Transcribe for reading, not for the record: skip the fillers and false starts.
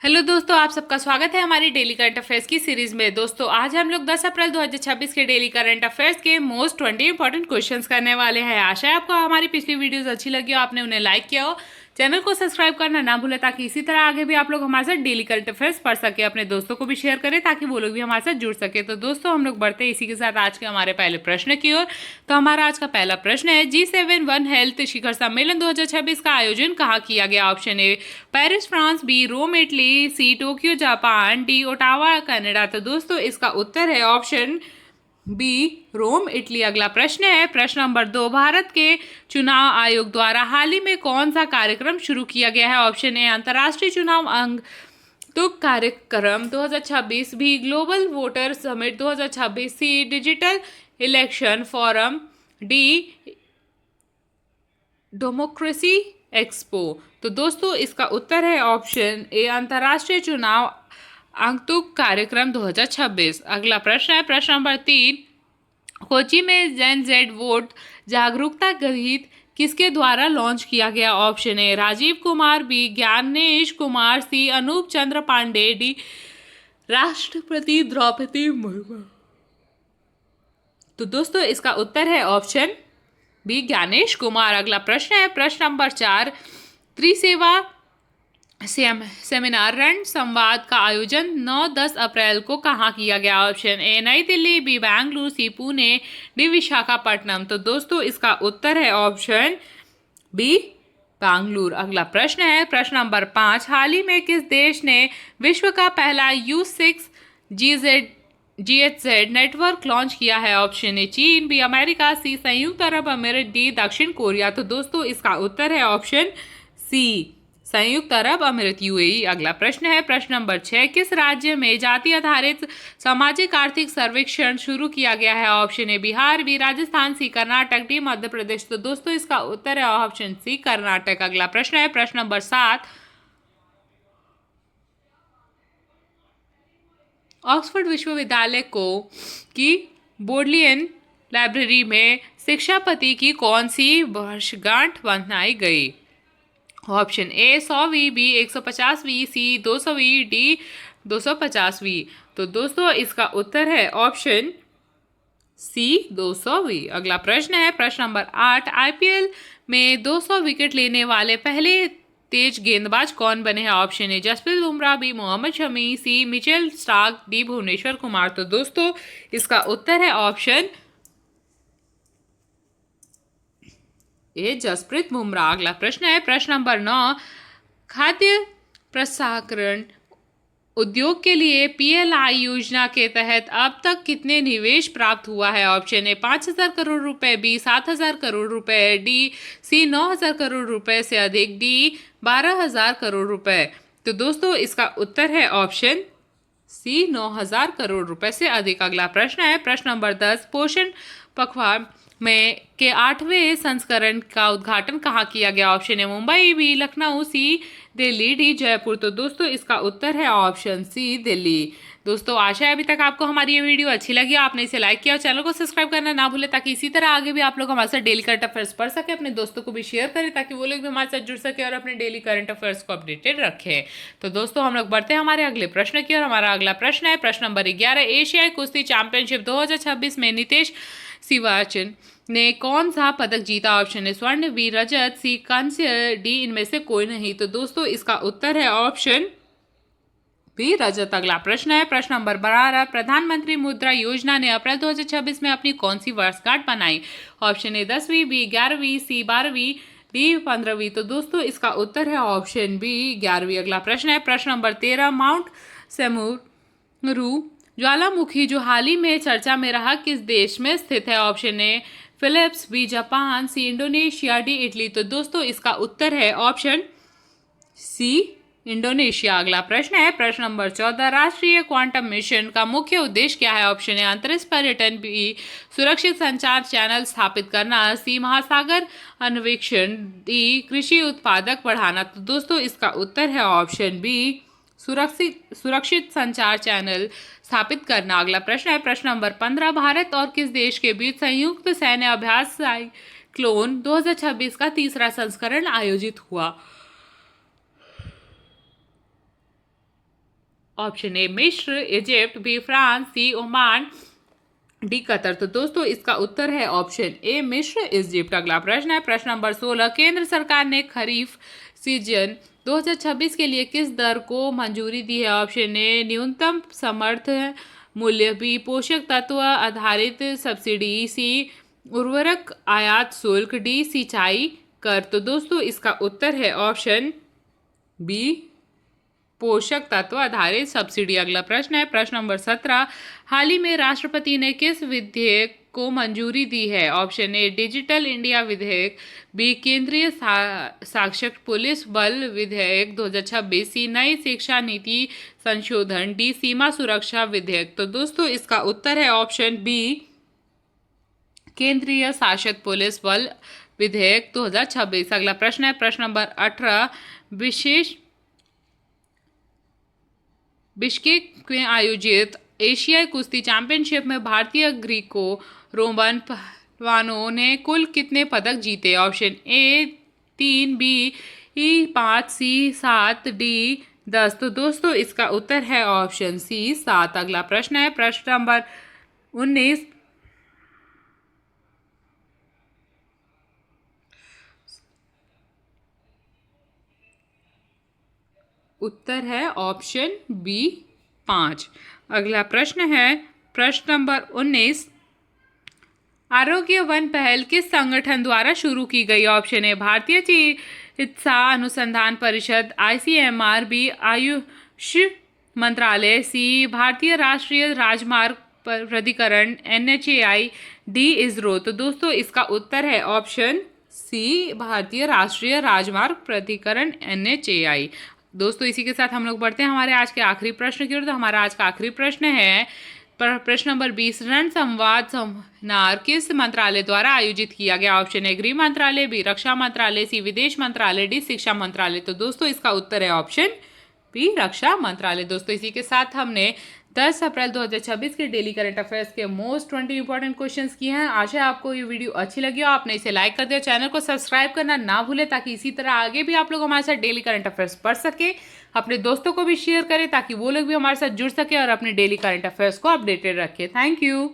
Hello दोस्तों, आप सबका स्वागत है हमारी डेली करंट अफेयर्स की सीरीज में। दोस्तों आज हम लोग 10 अप्रैल 2026 के डेली करंट अफेयर्स के मोस्ट 20 इंपॉर्टेंट क्वेश्चंस करने वाले हैं। आशा है आपको हमारी पिछली वीडियोस अच्छी लगी हो, आपने उन्हें लाइक किया हो। चैनल को सब्सक्राइब करना ना भूलें ताकि इसी तरह आगे भी आप लोग हमारे साथ डेली करंट अफेयर्स पढ़ सके। अपने दोस्तों को भी शेयर करें ताकि वो लोग भी हमारे साथ जुड़ सके। तो दोस्तों हम लोग बढ़ते हैं इसी के साथ आज के हमारे पहले प्रश्न की ओर। तो हमारा आज का पहला प्रश्न है, G7 वन हेल्थ शिखर सम्मेलन 2026 का आयोजन कहाँ किया गया? Option A Paris France, B Rome Italy, C Tokyo Japan, D Ottawa Canada. तो दोस्तों इसका उत्तर है ऑप्शन बी रोम इटली। अगला प्रश्न है प्रश्न नंबर 2, भारत के चुनाव आयोग द्वारा हाल ही में कौन सा कार्यक्रम शुरू किया गया है? ऑप्शन ए अंतर्राष्ट्रीय चुनाव अंग तो कार्यक्रम 2026, भी global voter summit 2026, C digital election forum, D democracy expo. तो दोस्तों इसका उत्तर है ऑप्शन ए अंतर्राष्ट्रीय चुनाव आगंतुक कार्यक्रम 2026। अगला प्रश्न है प्रश्न नंबर 3, कोची में जेन जेड वोट जागरूकता गीत किसके द्वारा लॉन्च किया गया? Option A Rajeev Kumar, B Gyanesh Kumar, C Anup Chandra Pandey, D राष्ट्रपति द्रौपदी मुर्मू। तो दोस्तों इसका उत्तर है ऑप्शन बी ज्ञानेश कुमार। अगला प्रश्न है प्रश्न नंबर 4, त्रिसेवा सेमिनार रण संवाद का आयोजन 9-10 अप्रैल को कहाँ किया गया? ऑप्शन ए नई दिल्ली, बी बेंगलुरु, सी पुणे, डी विशाखापट्टनम। तो दोस्तों इसका उत्तर है ऑप्शन बी बेंगलुरु। अगला प्रश्न है प्रश्न नंबर 5, हाल ही में किस देश ने विश्व का पहला U6 GHZ नेटवर्क लॉन्च किया है? ऑप्शन ए चीन, बी अमेरिका, सी संयुक्त अरब अमीरात, डी दक्षिण कोरिया। तो दोस्तों इसका उत्तर है ऑप्शन सी संयुक्त अरब अमीरात UAE। अगला प्रश्न है प्रश्न नंबर 6, किस राज्य में जाति आधारित सामाजिक आर्थिक सर्वेक्षण शुरू किया गया है? Option A Bihar, B Rajasthan, C Karnataka, D Madhya Pradesh. तो दोस्तों इसका उत्तर है ऑप्शन सी कर्नाटक। अगला प्रश्न है प्रश्न नंबर 7, ऑक्सफोर्ड विश्वविद्यालय को की बोडलियन लाइब्रेरी में शिक्षापति की कौन सी वर्षगांठ मनाई गई? ऑप्शन ए 100वीं, बी 150वीं, सी 200वीं, डी 250वीं। तो दोस्तों इसका उत्तर है ऑप्शन सी 200वीं। अगला प्रश्न है प्रश्न नंबर 8, IPL में 200 विकेट लेने वाले पहले तेज गेंदबाज कौन बने हैं? Option A Jasprit Bumrah, B Mohammed Shami, C Mitchell Starc, D Bhuvneshwar Kumar. तो दोस्तों इसका उत्तर है ऑप्शन ए जसप्रीत बुमराह। अगला प्रश्न है प्रश्न नंबर 9, खाद्य प्रसंस्करण उद्योग के लिए PLI योजना के तहत अब तक कितने निवेश प्राप्त हुआ है? ऑप्शन ए 5,000 करोड़ रुपए, बी 7,000 करोड़ रुपए, डी सी 9,000 करोड़ रुपए से अधिक, डी 12,000 करोड़ रुपए। तो दोस्तों इसका उत्तर है ऑप्शन सी 9,000 करोड़ रुपए से अधिक। अगला प्रश्न है प्रश्न नंबर 10, पोषण पखवाड़ा में के 8वें संस्करण का उद्घाटन कहाँ किया गया? Option A Mumbai, B Lucknow, C Delhi, D Jaipur. तो दोस्तों इसका उत्तर है ऑप्शन सी दिल्ली। दोस्तों आशा है अभी तक आपको हमारी ये वीडियो अच्छी लगी, आपने इसे लाइक किया और चैनल को सब्सक्राइब करना ना भूले ताकि इसी तरह आगे भी आप लोग हमारे साथ डेली करंट अफेयर्स पढ़ सके। अपने दोस्तों को भी शेयर करें ताकि वो लोग भी हमारे साथ जुड़ सके और अपने डेली करंट अफेयर्स को अपडेटेड रखें। तो दोस्तों हम लोग बढ़ते हैं हमारे अगले प्रश्न की और हमारा अगला प्रश्न है प्रश्न नंबर 11, एशियाई कुश्ती चैंपियनशिप 2026 में नितेश सिवाचन ने कौन सा पदक जीता? ऑप्शन ए स्वर्ण, बी रजत, सी कांस्य, डी इनमें से कोई नहीं। तो दोस्तों इसका उत्तर है ऑप्शन बी रजत। अगला प्रश्न है प्रश्न नंबर 12, प्रधानमंत्री मुद्रा योजना ने अप्रैल 2026 में अपनी कौन सी वर्षगांठ मनाई? ऑप्शन ए 10वीं, बी 11वीं, सी 12वीं, डी 15वीं। तो दोस्तों इसका उत्तर है ऑप्शन बी 11वीं। अगला प्रश्न है प्रश्न नंबर 13, माउंट सेमुरू ज्वालामुखी जो हाल ही में चर्चा में रहा किस देश में स्थित है? Option A Philippines, B Japan, C Indonesia, D Italy. तो दोस्तों इसका उत्तर है ऑप्शन सी इंडोनेशिया। अगला प्रश्न है प्रश्न नंबर 14, राष्ट्रीय क्वांटम मिशन का मुख्य उद्देश्य क्या है? ऑप्शन ए अंतरिक्ष पर्यटन, बी सुरक्षित संचार चैनल स्थापित करना, सी महासागर अन्वेषण, डी कृषि उत्पादक बढ़ाना। तो दोस्तों इसका उत्तर है ऑप्शन बी सुरक्षित संचार चैनल स्थापित करना। अगला प्रश्न है प्रश्न नंबर 15, भारत और किस देश के बीच संयुक्त सैन्य अभ्यास साइक्लोन 2026 का तीसरा संस्करण आयोजित हुआ? ऑप्शन ए मिस्र, इजिप्ट, बी फ्रांस, सी ओमान, डी कतर। तो दोस्तों इसका उत्तर है ऑप्शन ए मिस्र, इजिप्ट। अगला प्रश्न है प्रश्न नंबर 16, केंद्र सरकार ने खरीफ सीजन 2026 के लिए किस दर को मंजूरी दी है? ऑप्शन ए न्यूनतम समर्थन मूल्य, बी पोषक तत्व आधारित सब्सिडी, सी उर्वरक आयात शुल्क, डी सिंचाई कर। तो दोस्तों इसका उत्तर है ऑप्शन बी पोषक तत्व आधारित सब्सिडी। अगला प्रश्न है प्रश्न नंबर 17, हाल ही में राष्ट्रपति ने किस विधेयक को मंजूरी दी है? ऑप्शन ए डिजिटल इंडिया विधेयक, बी केंद्रीय साक्षर पुलिस बल विधेयक 2026, सी नई शिक्षा नीति संशोधन, डी सीमा सुरक्षा विधेयक। तो दोस्तों इसका उत्तर है ऑप्शन बी केंद्रीय शासित पुलिस बल विधेयक 2026। अगला प्रश्न है प्रश्न नंबर 18, बिश्केक में आयोजित एशियाई कुश्ती चैंपियनशिप में भारतीय ग्रीको रोमन पहलवानों ने कुल कितने पदक जीते? Option A 3, B 5, C 7, D 10। तो दोस्तों इसका उत्तर है ऑप्शन सी 7। अगला प्रश्न है प्रश्न नंबर 19, उत्तर है ऑप्शन बी 5। अगला प्रश्न है प्रश्न नंबर 19, आरोग्य वन पहल किस संगठन द्वारा शुरू की गई? ऑप्शन ए भारतीय चिकित्सा अनुसंधान परिषद ICMR, बी आयुष मंत्रालय, सी भारतीय राष्ट्रीय राजमार्ग प्राधिकरण NHAI, डी इसरो। तो दोस्तों इसका उत्तर है ऑप्शन सी भारतीय राष्ट्रीय राजमार्ग प्राधिकरण NHAI। दोस्तों इसी के साथ हम लोग बढ़ते हैं हमारे आज के आखिरी प्रश्न की ओर। तो हमारा आज का आखिरी प्रश्न है प्रश्न नंबर 20, रण संवाद सेमिनार किस मंत्रालय द्वारा आयोजित किया गया? ऑप्शन ए गृह मंत्रालय, बी रक्षा मंत्रालय, सी विदेश मंत्रालय, डी शिक्षा मंत्रालय। तो दोस्तों इसका उत्तर है ऑप्शन बी रक्षा मंत्रालय। दोस्तों इसी के साथ हमने 10 अप्रैल 2026 के डेली करंट अफेयर्स के मोस्ट 20 इंपॉर्टेंट क्वेश्चंस किए हैं। आशा है आपको ये वीडियो अच्छी लगी हो। आपने इसे लाइक कर दिया, चैनल को सब्सक्राइब करना ना भूलें ताकि इसी तरह आगे भी आप लोग हमारे साथ डेली करंट अफेयर्स पढ़ सके। अपने दोस्तों को भी शेयर करें ताकि वो लोग भी हमारे साथ जुड़ सके और अपने डेली करंट अफेयर्स को अपडेटेड रखें। Thank you.